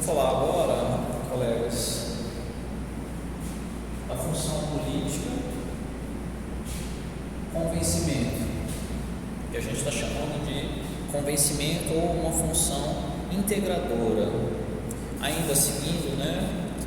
Vamos falar agora, colegas, da função política, convencimento, que a gente está chamando de convencimento ou uma função integradora. Ainda seguindo,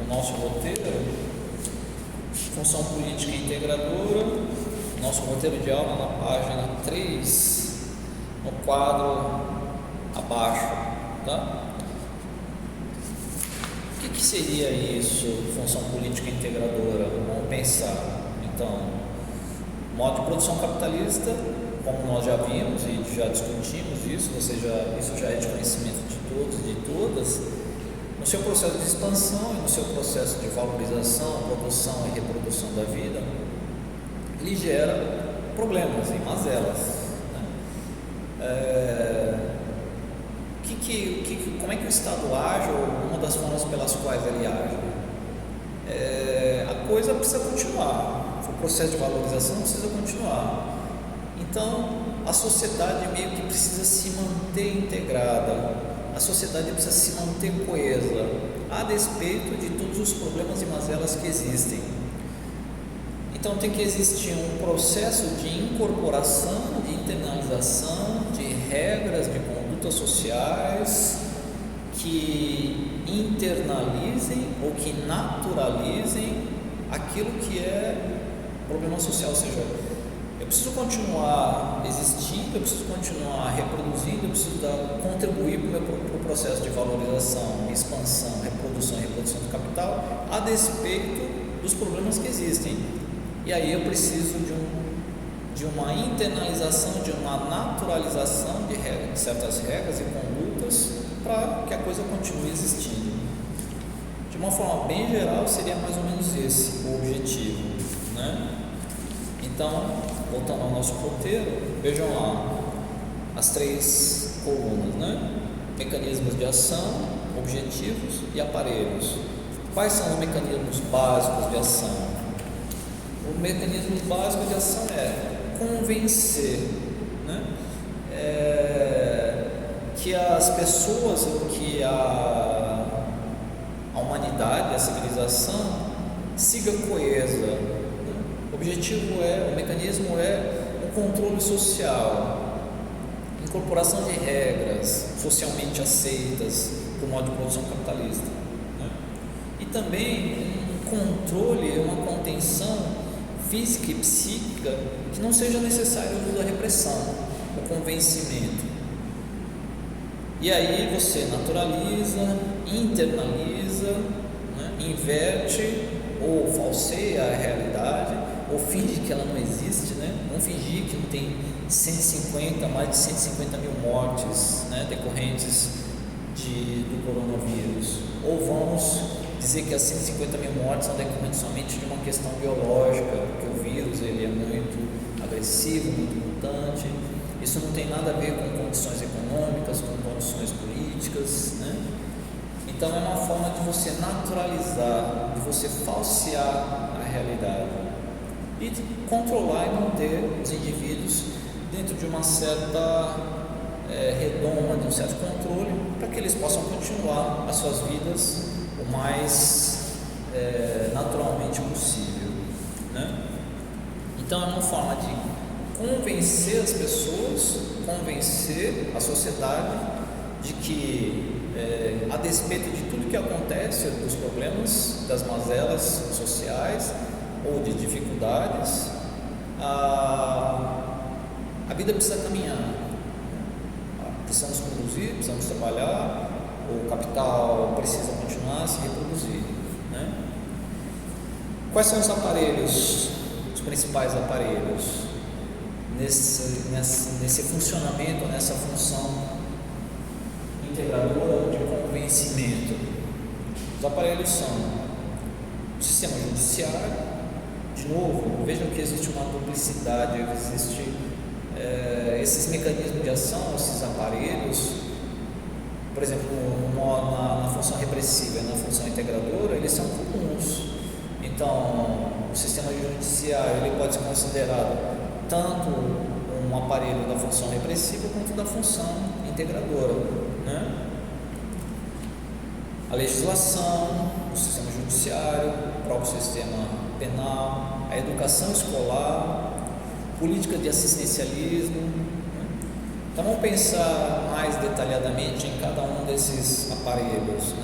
o nosso roteiro, função política integradora, nosso roteiro de aula na página 3, no quadro abaixo, tá? O que seria isso, função política integradora? Vamos pensar. Então, modo de produção capitalista, como nós já vimos e já discutimos isso já é de conhecimento de todos e de todas, no seu processo de expansão e no seu processo de valorização, produção e reprodução da vida, ele gera problemas e mazelas. Como é que o Estado age, ou uma das formas pelas quais ele age? A coisa precisa continuar, o processo de valorização precisa continuar. Então, a sociedade meio que precisa se manter integrada, a sociedade precisa se manter coesa, a despeito de todos os problemas e mazelas que existem. Então, tem que existir um processo de incorporação, de internalização, de regras, de condutas sociais que internalizem ou que naturalizem aquilo que é problema social, ou seja, eu preciso continuar existindo, eu preciso continuar reproduzindo, eu preciso contribuir para o processo de valorização, expansão, reprodução e reprodução do capital, a despeito dos problemas que existem. E aí eu preciso de uma internalização, de uma naturalização de certas regras e condutas para que a coisa continue existindo. De uma forma bem geral, seria mais ou menos esse o objetivo, Então, voltando ao nosso roteiro, vejam lá as 3 colunas, Mecanismos de ação, objetivos e aparelhos. Quais são os mecanismos básicos de ação? O mecanismo básico de ação é convencer, que as pessoas, que a humanidade, a civilização siga coesa. O objetivo o mecanismo é o controle social, incorporação de regras socialmente aceitas para o modo de produção capitalista, e também um controle, uma contenção física e psíquica que não seja necessário o uso da repressão, o convencimento. E aí você naturaliza, internaliza, inverte ou falseia a realidade, ou finge que ela não existe, Vamos fingir que não tem mais de 150 mil mortes, decorrentes do coronavírus, ou vamos dizer que as 150 mil mortes são decorrentes somente de uma questão biológica, porque o vírus ele é muito agressivo, muito mutante. Isso não tem nada a ver com condições econômicas, com condições políticas, Então é uma forma de você naturalizar, de você falsear a realidade e de controlar e manter os indivíduos dentro de uma certa redoma, de um certo controle, para que eles possam continuar as suas vidas o mais naturalmente possível, Então é uma forma de convencer as pessoas, convencer a sociedade de que, a despeito de tudo que acontece, dos problemas, das mazelas sociais ou de dificuldades, a vida precisa caminhar, precisamos produzir, precisamos trabalhar, o capital precisa continuar a se reproduzir, Quais são os aparelhos, os principais aparelhos nesse funcionamento, nessa função integradora de convencimento? Os aparelhos são o sistema judiciário. De novo, vejam que existe uma duplicidade, existe esses mecanismos de ação, esses aparelhos. Por exemplo, na função repressiva e na função integradora, eles são comuns. Então, o sistema judiciário ele pode ser considerado tanto um aparelho da função repressiva quanto da função integradora, a legislação, o sistema judiciário, o próprio sistema penal, a educação escolar, política de assistencialismo. Então vamos pensar mais detalhadamente em cada um desses aparelhos,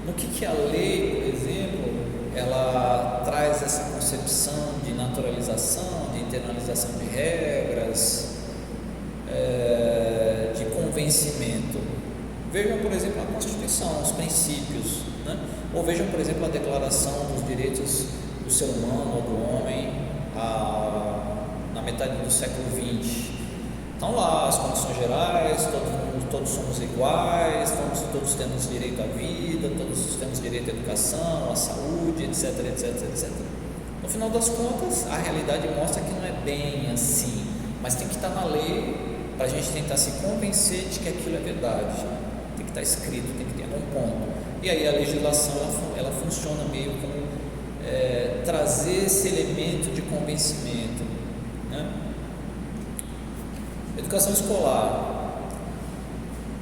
no que a lei, por exemplo, ela traz essa concepção de naturalização, de internalização de regras, de convencimento. Vejam, por exemplo, a Constituição, os princípios, ou vejam, por exemplo, a Declaração dos Direitos do Ser Humano ou do Homem na metade do século XX. Estão lá as condições gerais, todos somos iguais, todos temos direito à vida, todos temos direito à educação, à saúde, etc, etc, etc. No final das contas, a realidade mostra que não é bem assim, mas tem que estar na lei para a gente tentar se convencer de que aquilo é verdade. Tem que estar escrito, tem que ter um ponto. E aí a legislação ela funciona meio como trazer esse elemento de convencimento, Educação escolar.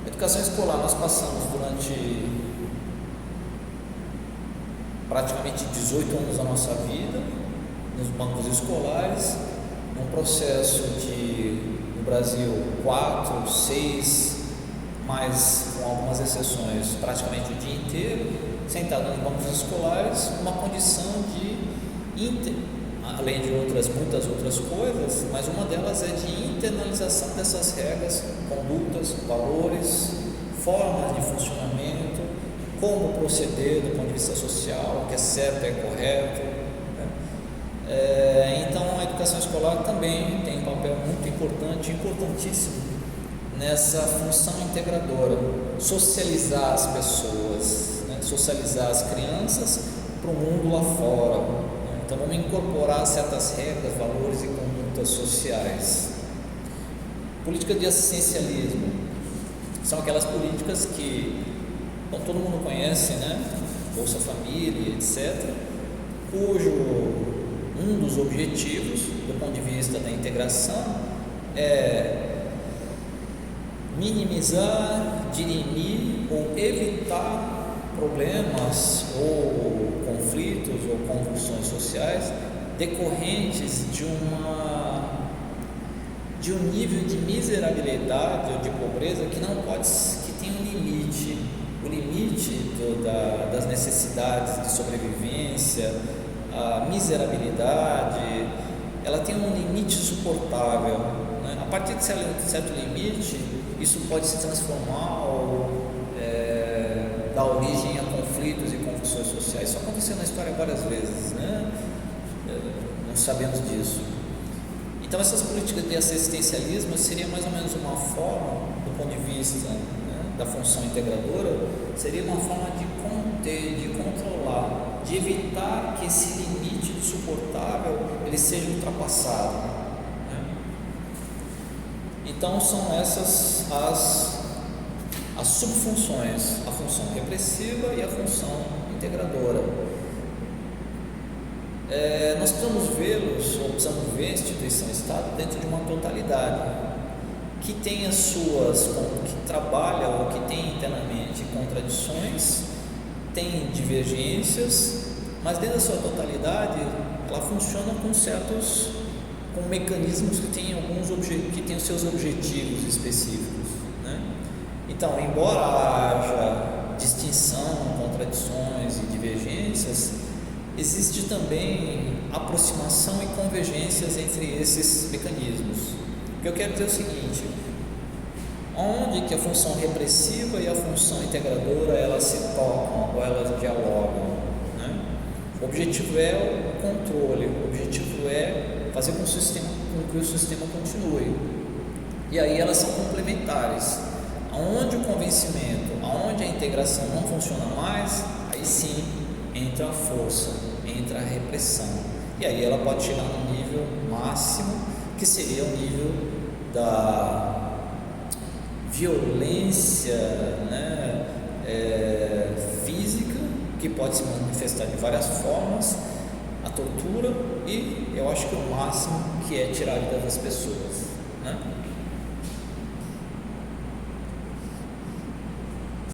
Educação escolar, nós passamos durante praticamente 18 anos da nossa vida nos bancos escolares, num processo no Brasil, 4, 6, mas com algumas exceções, praticamente o dia inteiro, sentado nos bancos escolares, uma condição além de muitas outras coisas, mas uma delas é de internalização dessas regras, condutas, valores, formas de funcionamento, como proceder do ponto de vista social, o que é certo, é correto. Então a educação escolar também tem um papel muito importante, importantíssimo, nessa função integradora, socializar as pessoas, socializar as crianças para o mundo lá fora. Então vamos incorporar certas regras, valores e condutas sociais. Política de assistencialismo são aquelas políticas que todo mundo conhece, Bolsa Família, etc., cujo um dos objetivos, do ponto de vista da integração, é minimizar, dirimir ou evitar problemas ou conflitos ou convulsões sociais decorrentes de um nível de miserabilidade ou de pobreza que tem um limite. O limite das necessidades de sobrevivência, a miserabilidade, ela tem um limite suportável, A partir de certo limite, isso pode se transformar ou dar origem a conflitos e convulsões sociais. Isso aconteceu na história várias vezes, Nós sabemos disso. Então essas políticas de assistencialismo seria mais ou menos uma forma, do ponto de vista da função integradora, seria uma forma de conter, de controlar, de evitar que esse limite do suportável ele seja ultrapassado. Então são essas as subfunções, a função repressiva e a função integradora. Nós precisamos precisamos ver a instituição-Estado dentro de uma totalidade, que tem que trabalha ou que tem internamente contradições, tem divergências, mas dentro da sua totalidade, ela funciona com mecanismos que têm os seus objetivos específicos. Então, embora haja distinção, contradições e divergências, existe também aproximação e convergências entre esses mecanismos. O que eu quero dizer é o seguinte: onde que a função repressiva e a função integradora elas se tocam ou elas dialogam, O objetivo é o controle, o objetivo é fazer com que o sistema continue. E aí elas são complementares. Aonde o convencimento, aonde a integração não funciona mais, aí sim entra a força, entra a repressão. E aí ela pode chegar no nível máximo, que seria o nível da violência física, que pode se manifestar de várias formas, a tortura e eu acho que o máximo que é tirar a vida das pessoas.